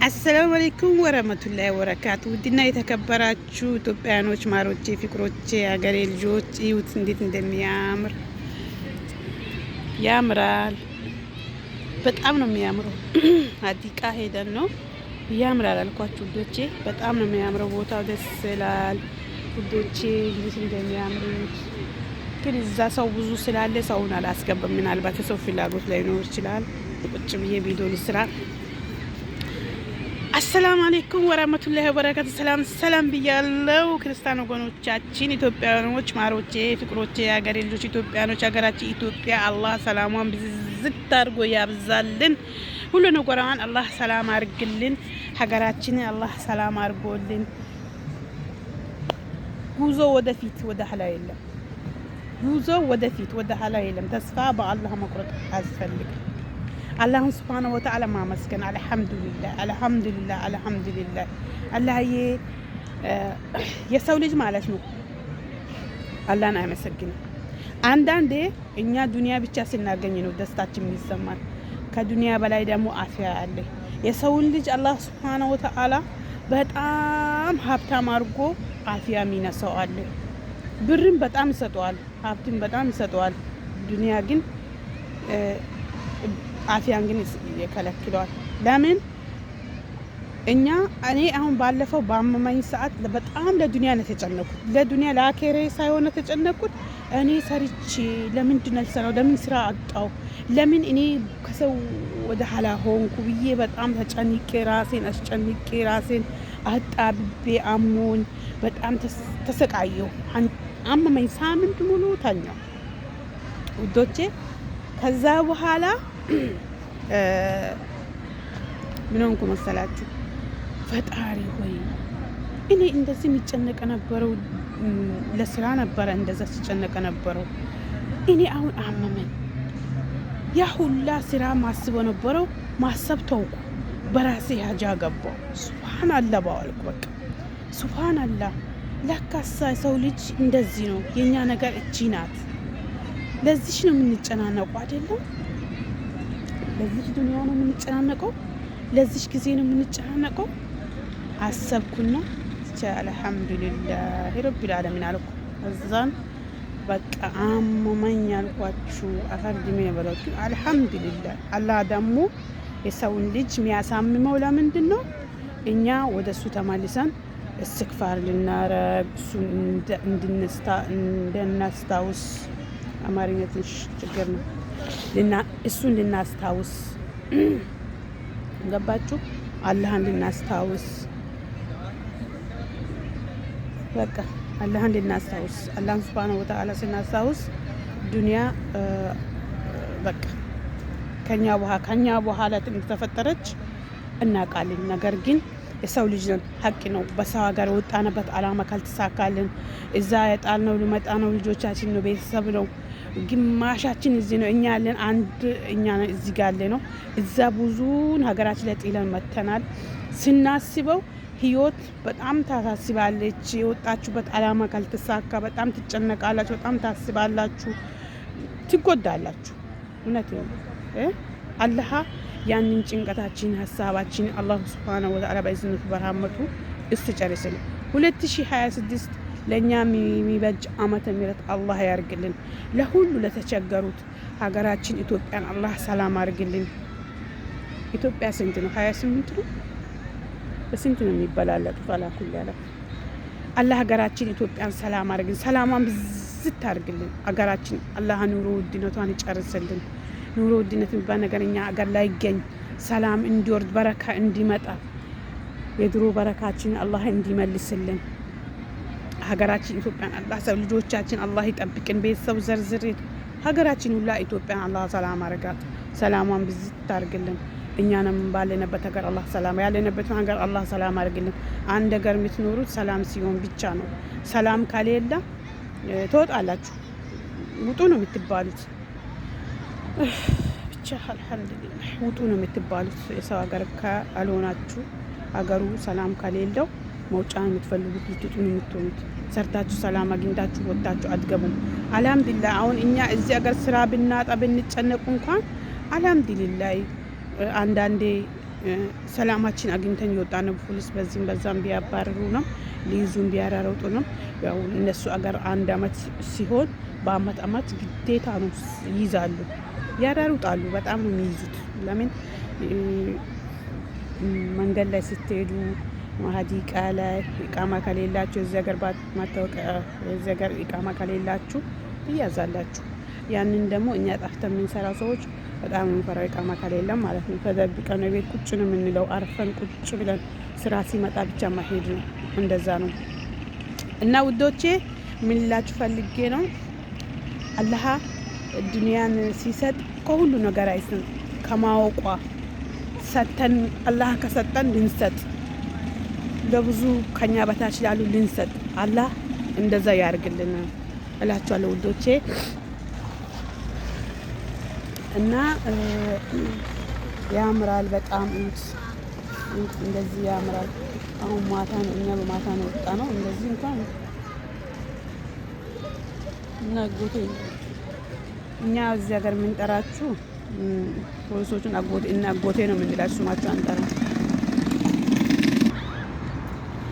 አሰላሙ አለይኩም ወረህመቱላሂ ወበረካቱ። ውድና የተከበራችሁ ኢትዮጵያኖች ማሮቼ፣ ፍቅሮቼ፣ ሀገሬ ልጆች እዩት እንዴት እንደሚያምር ያምራል። በጣም ነው የሚያምረው። አዲቃ ሄደን ነው ያምራል አልኳችሁ ውዶቼ። በጣም ነው የሚያምረው ቦታው፣ ደስ ይላል ውዶቼ። እንዴት እንደሚያምሩት ግን እዛ ሰው ብዙ ስላለ ሰውን አላስገባም። ምናልባት የሰው ፍላጎት ላይኖር ይችላል። ቁጭ ብዬ ቪዲዮ ልስራ። አሰላሙ አለይኩም ወራህመቱላሂ ወበረካቱ። ሰላም ብያለው ክርስቲያን ወገኖቻችን፣ ኢትዮጵያኖች ማሮቼ፣ ፍቅሮቼ፣ የሀገሬ ልጆች ኢትዮጵያኖች፣ ሀገራችን ኢትዮጵያ አላህ ሰላሟን ብዝት አድርጎ ያብዛልን። ሁሉ ነገሯን አላህ ሰላም አድርግልን። ሀገራችንን አላህ ሰላም አድርጎልን። ጉዞ ወደፊት ወደ ኋላ የለም። ጉዞ ወደፊት ወደ ኋላ የለም። ተስፋ በአላህ መቁረጥ አያስፈልግም። አላህ ሱብሓነሁ ወተዓላ ማመስገን። አልሐምዱሊላህ አላህዬ። የሰው ልጅ ማለት ነው አላህን አይመሰግንም። አንዳንዴ እኛ ዱንያ ብቻ ስናገኝ ነው ደስታችን የሚሰማን። ከዱንያ በላይ ደግሞ አፊያ አለ። የሰውን ልጅ አላህ ሱብሓነሁ ወተዓላ በጣም ሀብታም አድርጎ አፊያ የሚነሳው አለ። ብርን በጣም ይሰጠዋል፣ ሀብትን በጣም ይሰጠዋል። ዱንያ ግን አፊያን ግን ይከለክለዋል። ለምን? እኔ አሁን ባለፈው ባመመኝ ሰዓት በጣም ለዱንያ ነው የተጨነኩት። ለዱንያ ለአኬሬ ሳይሆን የተጨነኩት እኔ ሰርቼ ለምንድን ነው ያልሰራው? ለምን ስራ አጣው? ለምን እኔ ከሰው ወደ ኋላ ሆንኩ ብዬ በጣም ተጨንቄ ራሴን አጣብቤ አሞኝ በጣም ተሰቃየሁ። አመመኝ። ሳምንት ሙሉ ተኛው ውዶቼ። ከዛ በኋላ ምን ሆንኩ መሰላችሁ? ፈጣሪ ሆይ እኔ እንደዚህ የሚጨነቀ ነበረው ለስራ ነበረ እንደዛ ሲጨነቀ ነበረው። እኔ አሁን አመመኝ። ያ ሁላ ስራ ማስበው ነበረው ማሰብ ተውኩ። በራሴ ሀጃ ገባው። ሱብሃንአላህ ባልኩ በቃ ሱብሃንአላህ። ለካሳ ሰው ልጅ እንደዚህ ነው። የኛ ነገር እቺ ናት። ለዚች ነው የምንጨናነቀው አይደለም? ለዚች ዱንያ ነው የምንጨናነቀው። ለዚች ጊዜ ነው የምንጨናነቀው። አሰብኩና አልሐምዱሊላህ ረቢል ዓለሚን አልኩ። እዛን በቃ አመመኝ አልኳችሁ። አፈር ድሜ ነው። ግን አልሐምዱሊላህ። አላህ ደግሞ የሰውን ልጅ የሚያሳምመው ለምንድን ነው? እኛ ወደሱ ተመልሰን እስትግፋር ልናረግ እሱን እንድናስታውስ። አማርኛ ትንሽ ችግር ነው። እሱን ልናስታውስ ገባችሁ? አላህን ልናስታውስ። በቃ አላህን ልናስታውስ። አላህን ሱብሓነሁ ወተዓላ ስናስታውስ ዱንያ በቃ ከኛ በኋላ ተፈጠረች እናውቃለን። ነገር ግን የሰው ልጅ ነን፣ ሀቅ ነው። በሰው ሀገር ወጣንበት አላማ ካልተሳካልን እዛ የጣልነው ልመጣ ነው። ልጆቻችን ነው፣ ቤተሰብ ነው። ግማሻችን እዚህ ነው። እኛ ያለን እኛ እዚህ ጋር ያለ ነው። እዛ ብዙን ሀገራችን ላይ ጥለን መተናል። ስናስበው ህይወት በጣም ታሳስባለች። የወጣችሁበት አላማ ካልተሳካ በጣም ትጨነቃላችሁ፣ በጣም ታስባላችሁ፣ ትጎዳላችሁ። እውነት ነው። አላህ ያንን ጭንቀታችን ሀሳባችን አላህ ሱብሓነሁ ወተዓላ በእዝነቱ በረህመቱ እሱ ጨርስልን። 2026 ለእኛ የሚበጅ ዓመተ ምህረት አላህ ያርግልን። ለሁሉ ለተቸገሩት ሀገራችን ኢትዮጵያን አላህ ሰላም አርግልን። ኢትዮጵያ ስንት ነው? 28 ነው። በስንት ነው የሚበላለጡት? አላኩል ያለ አላህ ሀገራችን ኢትዮጵያን ሰላም አርግልን። ሰላሟን ብዝት አርግልን ሀገራችን። አላህ ኑሮ ውድነቷን ይጨርስልን። ኑሮ ውድነት የሚባል ነገር እኛ ሀገር ላይ ይገኝ፣ ሰላም እንዲወርድ፣ በረካ እንዲመጣ፣ የድሮ በረካችን አላህ እንዲመልስልን። ሀገራችን ኢትዮጵያን አላህ ሰው ልጆቻችን አላህ ይጠብቅን። ቤተሰብ ዘርዝር ሀገራችን ሁላ ኢትዮጵያን አላህ ሰላም አርጋት። ሰላሟን ብዝት አርግልን። እኛንም ባለንበት ሀገር አላህ ሰላም ያለንበትን ሀገር አላህ ሰላም አርግልን። አንድ ሀገር የምትኖሩት ሰላም ሲሆን ብቻ ነው። ሰላም ከሌለ ትወጣላችሁ፣ ውጡ ነው የምትባሉት። ብቻ አልሐምዱሊላህ ውጡ ነው የምትባሉት። የሰው ሀገር ካልሆናችሁ ሀገሩ ሰላም ከሌለው መውጫ የምትፈልጉት ልትጡ ነው የምትሆኑት። ሰርታችሁ ሰላም አግኝታችሁ ወጣችሁ አትገቡም። አልሐምዱሊላህ አሁን እኛ እዚህ ሀገር ስራ ብናጣ ብንጨነቁ እንኳን አልሐምዱሊላህ አንዳንዴ ሰላማችን አግኝተን የወጣ ነው። ፖሊስ በዚህም በዛም ቢያባርሩ ነው ሊይዙን ቢያራረጡ ነው። ያው እነሱ አገር አንድ አመት ሲሆን በአመት ግዴታ ነው ይይዛሉ፣ ያራሩጣሉ። በጣም ነው የሚይዙት። ለምን መንገድ ላይ ስትሄዱ ሀዲቃ ላይ ኢቃማ ከሌላችሁ የዚህ ሀገር ማታወቂያ የዚህ ሀገር ኢቃማ ከሌላችሁ ትያዛላችሁ። ያንን ደግሞ እኛ ጠፍተን የምንሰራ ሰዎች በጣም የምንፈራው ኢቃማ ከሌለም ማለት ነው። ተደብቀን ነው ቤት ቁጭ ነው የምንለው። አርፈን ቁጭ ብለን ስራ ሲመጣ ብቻ ማሄድ ነው። እንደዛ ነው እና ውዶቼ ምን ልላችሁ ፈልጌ ነው፣ አላህ ዱንያን ሲሰጥ ከሁሉ ነገር አይስን ከማወቋ ሰተን አላህ ከሰጠን ልንሰጥ፣ ለብዙ ከኛ በታች ላሉ ልንሰጥ አላህ እንደዛ ያርግልን እላችኋለሁ ውዶቼ። እና ያምራል በጣም እንደዚህ ያምራል። አሁን ማታ ነው፣ እኛ በማታ ነው ወጣ ነው እንደዚህ እንኳን እና አጎቴ እኛ እዚህ ሀገር የምንጠራችሁ ፖሊሶቹን አጎቴ ነው የምንላችሁ፣ ስማቸው አንጠራ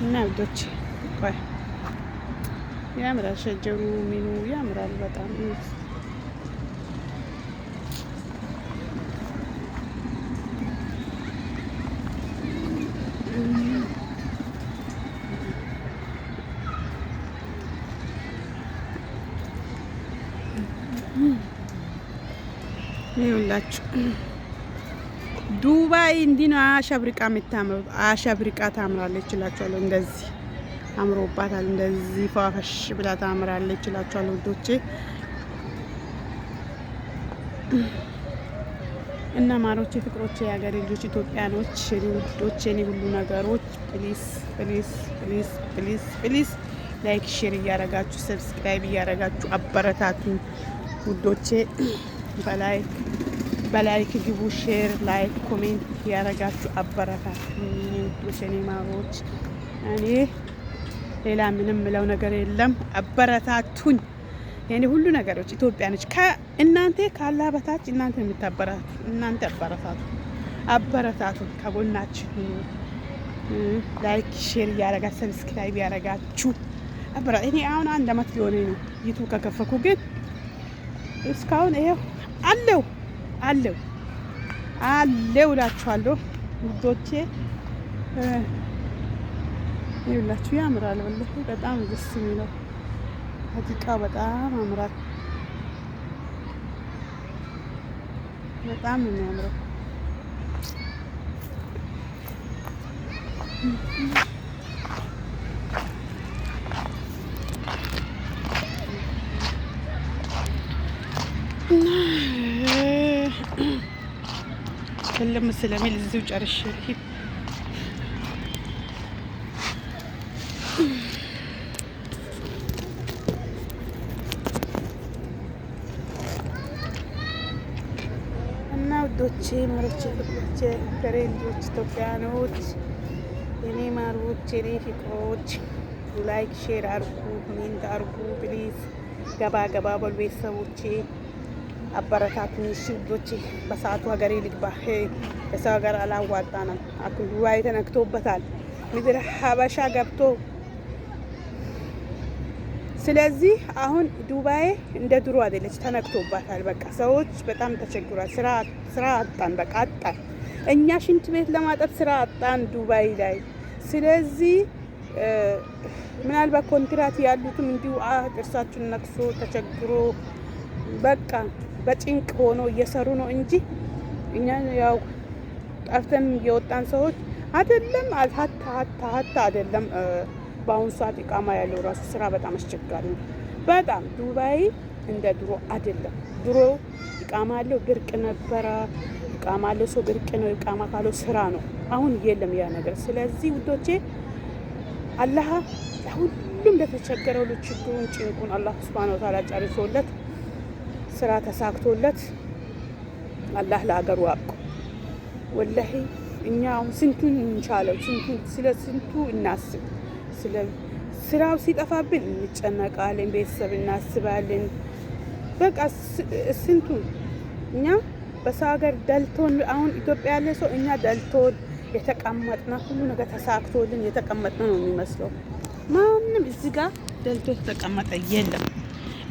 እና ውዶቼ ቆይ ያምራል። ሸጀሩ ሚኑ ያምራል በጣም ይኸውላችሁ ዱባይ እንዲህ ነው አሸብርቃ የምታምረው። አሸብርቃ ታምራለች እላችኋለሁ። እንደዚህ አምሮባታል። እንደዚህ ፏፈሽ ብላ ታምራለች እላችኋለሁ ውዶቼ። እና ማሮቼ፣ ፍቅሮቼ፣ የሀገሬ ልጆች፣ ኢትዮጵያኖች፣ ውዶቼ፣ እኔ ሁሉ ነገሮች ፕሊስ ፕሊስ ፕሊስ ፕሊስ ፕሊስ ላይክ ሼር እያረጋችሁ ሰብስክራይብ እያረጋችሁ አበረታቱኝ ውዶቼ። በላይክ ግቡ፣ ሼር ላይክ ኮሜንት ያረጋችሁ አበረታቱኝ ውዶቼ፣ እኔ ማሮች። እኔ ሌላ ምንም ምለው ነገር የለም። አበረታቱኝ የኔ ሁሉ ነገሮች። ኢትዮጵያ ነች ከእናንተ ካላ በታች እናንተ የምታበረታቱ እናንተ አበረታቱ ከጎናችሁ ላይክ ሼር እያረጋችሁ ሰብስክራይብ ያረጋችሁ እኔ አሁን 1 አመት ሊሆነኝ ነው ዩቱብ ከከፈኩ፣ ግን እስካሁን ይሄው አለው እላችኋለሁ ውዶቼ። ይኸውላችሁ ያምራል ወላሂ በጣም ደስ የሚለው ሀዲቃ በጣም አምራል። በጣም ነው የሚያምረው። ከለም ስለሚል እዚሁ ጨርሼ ልሂድ። እና ውዶቼ ማሮቼ ፍቅሮቼ ገሬ ልጆች ኢትዮጵያኖች የኔ ማሮች የኔ ፍቅሮች ላይክ ሼር አርጉ፣ ኮሜንት አርጉ ፕሊዝ። ገባ በሉ ቤተሰቦቼ አበረታቱኝ እሺ ውዶቼ። በሰዓቱ ሀገሬ ልግባ። የሰው ሀገር አላዋጣንም። ዱባይ ተነክቶበታል ምድር ሀበሻ ገብቶ። ስለዚህ አሁን ዱባይ እንደ ድሮ አይደለች፣ ተነክቶባታል። በቃ ሰዎች በጣም ተቸግሯል። ስራ አጣን፣ በቃ አጣን። እኛ ሽንት ቤት ለማጠብ ስራ አጣን ዱባይ ላይ። ስለዚህ ምናልባት ኮንትራት ያሉትም እንዲሁ ጥርሳችሁን ነክሶ ተቸግሮ በቃ በጭንቅ ሆኖ እየሰሩ ነው እንጂ እኛ ያው ጠፍተን የወጣን ሰዎች አይደለም። ሀታ አይደለም። በአሁኑ ሰዓት ኢቃማ ያለው ራሱ ስራ በጣም አስቸጋሪ ነው። በጣም ዱባይ እንደ ድሮ አይደለም። ድሮ ኢቃማ አለው ብርቅ ነበረ። ኢቃማ አለው ሰው ብርቅ ነው። ኢቃማ ካለው ስራ ነው። አሁን የለም ያ ነገር። ስለዚህ ውዶቼ አላህ ሁሉም ለተቸገረው ችግሩን ጭንቁን አላህ ሱብሃነሁ ወተዓላ ጨርሶለት ስራ ተሳክቶለት አላህ ለሀገሩ አብቆ። ወላሂ እኛ አሁን ስንቱን እንቻለው፣ ስለ ስንቱ እናስብ። ስለ ስራው ሲጠፋብን እንጨነቃለን፣ ቤተሰብ እናስባለን። በቃ ስንቱን እኛ በሰው ሀገር ደልቶን አሁን ኢትዮጵያ ያለ ሰው እኛ ደልቶን የተቀመጥና ሁሉ ነገር ተሳክቶልን የተቀመጥነ ነው የሚመስለው። ማንም እዚህ ጋር ደልቶ የተቀመጠ የለም።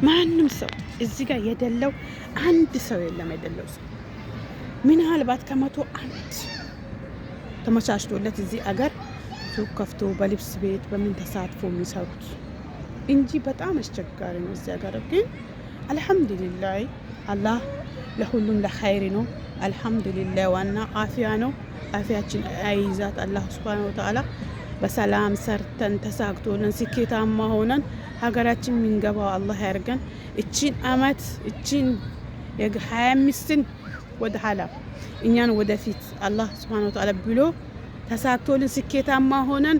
ማንም ሰው እዚህ ጋር የደለው አንድ ሰው የለም። የደለው ሰው ምናልባት ከመቶ አንድ ተመቻችቶለት እዚህ አገር ሱቅ ከፍቶ በልብስ ቤት በምን ተሳትፎ የሚሰሩት እንጂ በጣም አስቸጋሪ ነው እዚህ አገር። ግን አልሐምዱሊላህ አላህ ለሁሉም ለኸይር ነው። አልሐምዱሊላህ ዋና አፊያ ነው። አፊያችን አይዛት አላህ ሱብሃነሁ ወተዓላ በሰላም ሰርተን ተሳክቶልን ስኬታማ ሆነን ሀገራችን የምንገባው አላህ ያርገን። እቺን አመት እቺን የ25ን ወደ ኋላ እኛን ወደፊት አላህ ሱብሃነሁ ወተዓላ ብሎ ተሳክቶልን ስኬታማ ሆነን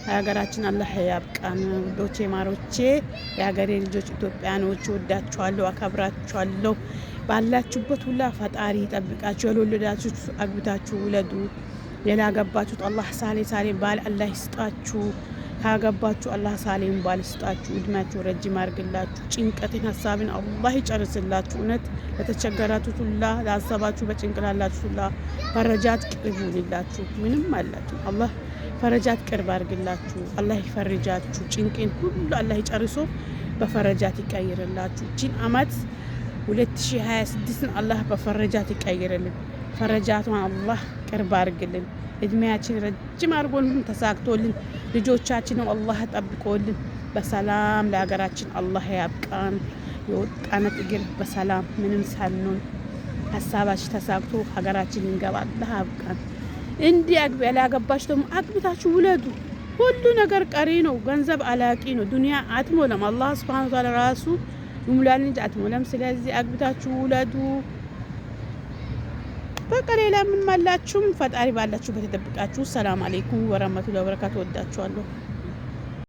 ሀገራችን አላህ ያብቃን። ዶቼ ማሮቼ የሀገሬ ልጆች ኢትዮጵያኖች ወዳችኋለሁ፣ አከብራችኋለሁ። ባላችሁበት ሁላ ፈጣሪ ይጠብቃችሁ። የወለዳችሁት አግብታችሁ ውለዱ። ያላገባችሁት አላህ ሳሌም ባል አላህ ይስጣችሁ። ካገባችሁ አላህ ሳሌም ባል ይስጣችሁ። እድሜያችሁ ረጅም አድርግላችሁ። ጭንቀትን ሀሳብን አላህ ይጨርስላችሁ። እውነት ለተቸገራችሁት ሁላ ላሰባችሁ በጭንቅላላችሁ ሁላ ፈረጃት ቅርብ ይሁንላችሁ። ምንም አላችሁ አላህ ፈረጃት ቅርብ አድርግላችሁ። አላህ ይፈርጃችሁ። ጭንቅን ሁሉ አላህ ይጨርሶ በፈረጃት ይቀይርላችሁ። እቺን አመት 2026ን አላህ በፈረጃት ይቀይርልን። ፈረጃቱን አላህ ቅርብ አድርግልን። እድሜያችን ረጅም አድርጎልን ተሳክቶልን ልጆቻችንን አላህ ጠብቆልን በሰላም ለሀገራችን አላህ ያብቃን። የወጣነት እግር በሰላም ምንም ሳንሆን ሀሳባችን ተሳክቶ ሀገራችን እንገባ አላህ ያብቃን። እንዲህ ያላገባች ደግሞ አግብታችሁ ውለዱ። ሁሉ ነገር ቀሪ ነው። ገንዘብ አላቂ ነው። ዱንያ አትሞላም። አላህ ሱብሃነሁ ወተዓላ ራሱ ይሙላል እንጂ አትሞላም። ስለዚህ አግብታችሁ ውለዱ። በቃ ሌላ ምን ማላችሁም ፈጣሪ ባላችሁበት ይጠብቃችሁ። ሰላም አለይኩም ወራህመቱላሂ ወበረካቱ። ወዳችኋለሁ።